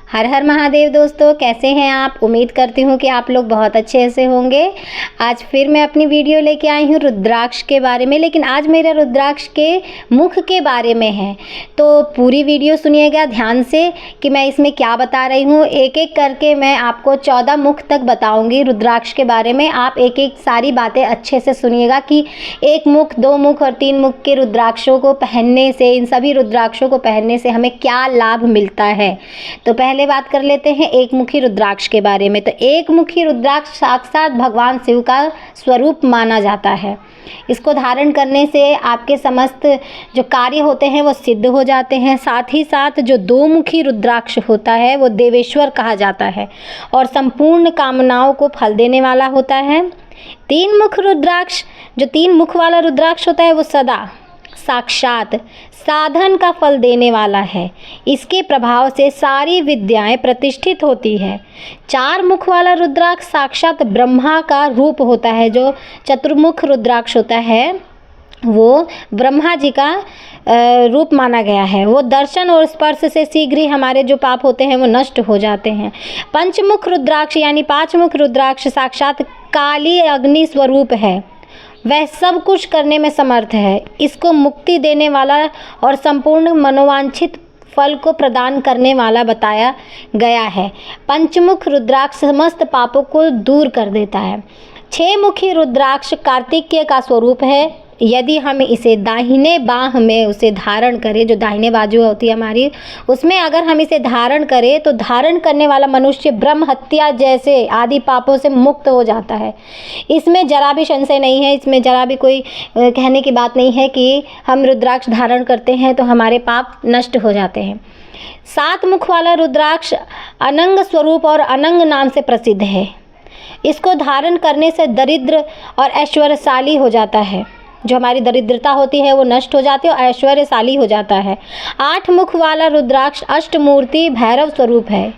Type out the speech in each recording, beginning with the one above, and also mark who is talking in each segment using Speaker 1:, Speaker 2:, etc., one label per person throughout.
Speaker 1: हर हर महादेव दोस्तों, कैसे हैं आप। उम्मीद करती हूँ कि आप लोग बहुत अच्छे से होंगे। आज फिर मैं अपनी वीडियो लेके आई हूँ रुद्राक्ष के बारे में, लेकिन आज मेरा रुद्राक्ष के मुख के बारे में है। तो पूरी वीडियो सुनिएगा ध्यान से कि मैं इसमें क्या बता रही हूँ। एक एक करके मैं आपको 14 मुख तक बताऊँगी रुद्राक्ष के बारे में। आप एक एक सारी बातें अच्छे से सुनिएगा कि 1 मुख, 2 मुख और 3 मुख के रुद्राक्षों को पहनने से, इन सभी रुद्राक्षों को पहनने से हमें क्या लाभ मिलता है। तो पहले बात कर लेते हैं एक मुखी रुद्राक्ष के बारे में। तो एक मुखी रुद्राक्ष साक्षात भगवान शिव का स्वरूप माना जाता है। इसको धारण करने से आपके समस्त जो कार्य होते हैं वो सिद्ध हो जाते हैं। साथ ही साथ जो 2 मुखी रुद्राक्ष होता है वो देवेश्वर कहा जाता है और संपूर्ण कामनाओं को फल देने वाला होता है। 3 मुख रुद्राक्ष, जो 3 मुख वाला रुद्राक्ष होता है वो सदा साक्षात साधन का फल देने वाला है। इसके प्रभाव से सारी विद्याएं प्रतिष्ठित होती है। 4 मुख वाला रुद्राक्ष साक्षात ब्रह्मा का रूप होता है। जो चतुर्मुख रुद्राक्ष होता है वो ब्रह्मा जी का रूप माना गया है। वो दर्शन और स्पर्श से शीघ्र ही हमारे जो पाप होते हैं वो नष्ट हो जाते हैं। पंचमुख रुद्राक्ष यानी 5 मुख रुद्राक्ष साक्षात काली अग्नि स्वरूप है। वह सब कुछ करने में समर्थ है। इसको मुक्ति देने वाला और संपूर्ण मनोवांछित फल को प्रदान करने वाला बताया गया है। पंचमुख रुद्राक्ष समस्त पापों को दूर कर देता है। 6 मुखी रुद्राक्ष कार्तिकेय का स्वरूप है। यदि हम इसे दाहिने बाह में उसे धारण करें, जो दाहिने बाजू होती है हमारी, उसमें अगर हम इसे धारण करें तो धारण करने वाला मनुष्य ब्रह्म हत्या जैसे आदि पापों से मुक्त हो जाता है। इसमें जरा भी संशय नहीं है, इसमें जरा भी कोई कहने की बात नहीं है कि हम रुद्राक्ष धारण करते हैं तो हमारे पाप नष्ट हो जाते हैं। 7 मुख वाला रुद्राक्ष अनंग स्वरूप और अनंग नाम से प्रसिद्ध है। इसको धारण करने से दरिद्र और ऐश्वर्यशाली हो जाता है। जो हमारी दरिद्रता होती है वो नष्ट हो जाती है और ऐश्वर्यशाली हो जाता है। 8 मुख वाला रुद्राक्ष अष्टमूर्ति भैरव स्वरूप है।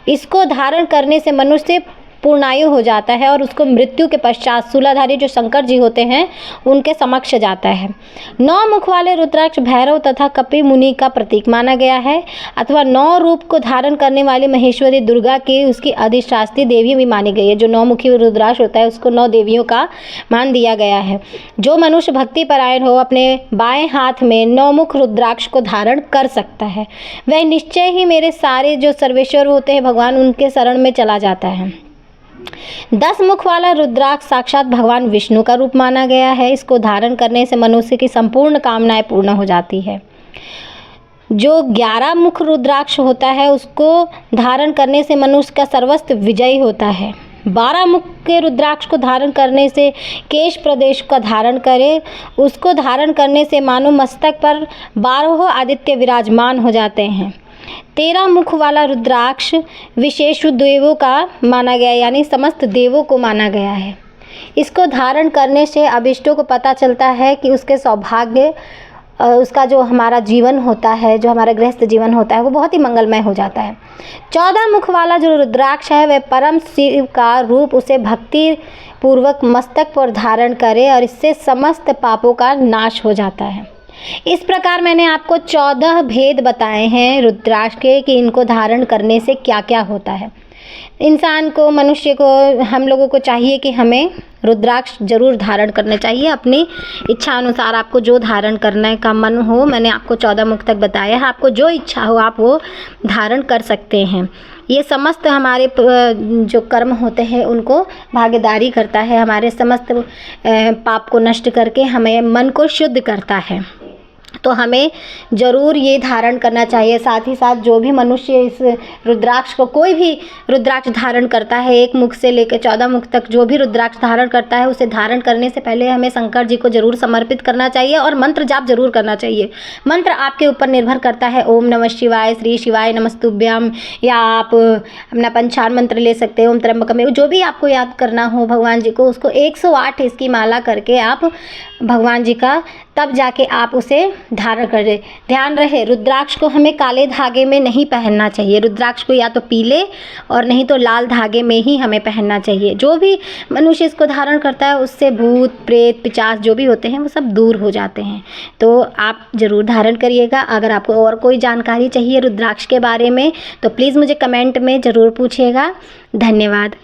Speaker 1: इसको धारण करने से मनुष्य पूर्णायु हो जाता है और उसको मृत्यु के पश्चात शूलाधारी जो शंकर जी होते हैं उनके समक्ष जाता है। 9 मुख वाले रुद्राक्ष भैरव तथा कपि मुनि का प्रतीक माना गया है, अथवा 9 रूप को धारण करने वाली महेश्वरी दुर्गा की उसकी अधिष्ठात्री देवी भी मानी गई है। जो 9 मुखी रुद्राक्ष होता है उसको 9 देवियों का मान दिया गया है। जो मनुष्य भक्ति परायण हो अपने बाएं हाथ में 9 मुख रुद्राक्ष को धारण कर सकता है। वह निश्चय ही मेरे सारे जो सर्वेश्वर होते हैं भगवान उनके शरण में चला जाता है। 10 मुख वाला रुद्राक्ष साक्षात भगवान विष्णु का रूप माना गया है। इसको धारण करने से मनुष्य की संपूर्ण कामनाएं पूर्ण हो जाती है। जो 11 मुख रुद्राक्ष होता है उसको धारण करने से मनुष्य का सर्वस्व विजयी होता है। 12 मुख के रुद्राक्ष को धारण करने से केश प्रदेश का धारण करे, उसको धारण करने से मानो मस्तक पर 12 आदित्य विराजमान हो जाते हैं। 13 मुख वाला रुद्राक्ष विशेष देवों का माना गया, यानी समस्त देवों को माना गया है। इसको धारण करने से अभिष्टों को पता चलता है कि उसके सौभाग्य, उसका जो हमारा जीवन होता है, जो हमारा गृहस्थ जीवन होता है वो बहुत ही मंगलमय हो जाता है। 14 मुख वाला जो रुद्राक्ष है वह परम शिव का रूप, उसे भक्ति पूर्वक मस्तक पर धारण करे और इससे समस्त पापों का नाश हो जाता है। इस प्रकार मैंने आपको 14 भेद बताए हैं रुद्राक्ष के कि इनको धारण करने से क्या क्या होता है। इंसान को, मनुष्य को, हम लोगों को चाहिए कि हमें रुद्राक्ष जरूर धारण करना चाहिए। अपनी इच्छा अनुसार आपको जो धारण करने का मन हो, मैंने आपको 14 मुख तक बताया है। आपको जो इच्छा हो आप वो धारण कर सकते हैं। ये समस्त हमारे जो कर्म होते हैं उनको भागीदारी करता है, हमारे समस्त पाप को नष्ट करके हमें मन को शुद्ध करता है। तो हमें ज़रूर ये धारण करना चाहिए। साथ ही साथ जो भी मनुष्य इस रुद्राक्ष को, कोई भी रुद्राक्ष धारण करता है, 1 मुख से लेकर 14 मुख तक जो भी रुद्राक्ष धारण करता है, उसे धारण करने से पहले हमें शंकर जी को ज़रूर समर्पित करना चाहिए और मंत्र जाप जरूर करना चाहिए। मंत्र आपके ऊपर निर्भर करता है। ओम नमः शिवाय, श्री शिवाय नमस्तुभ्यम, या आप अपना पंचाक्षर मंत्र ले सकते हो, ओम त्र्यंबकम, जो भी आपको याद करना हो भगवान जी को, उसको 108 इसकी माला करके आप भगवान जी का तब जाके आप उसे धारण करें। ध्यान रहे, रुद्राक्ष को हमें काले धागे में नहीं पहनना चाहिए। रुद्राक्ष को या तो पीले और नहीं तो लाल धागे में ही हमें पहनना चाहिए। जो भी मनुष्य इसको धारण करता है उससे भूत प्रेत पिशाच जो भी होते हैं वो सब दूर हो जाते हैं। तो आप ज़रूर धारण करिएगा। अगर आपको और कोई जानकारी चाहिए रुद्राक्ष के बारे में तो प्लीज़ मुझे कमेंट में ज़रूर पूछिएगा। धन्यवाद।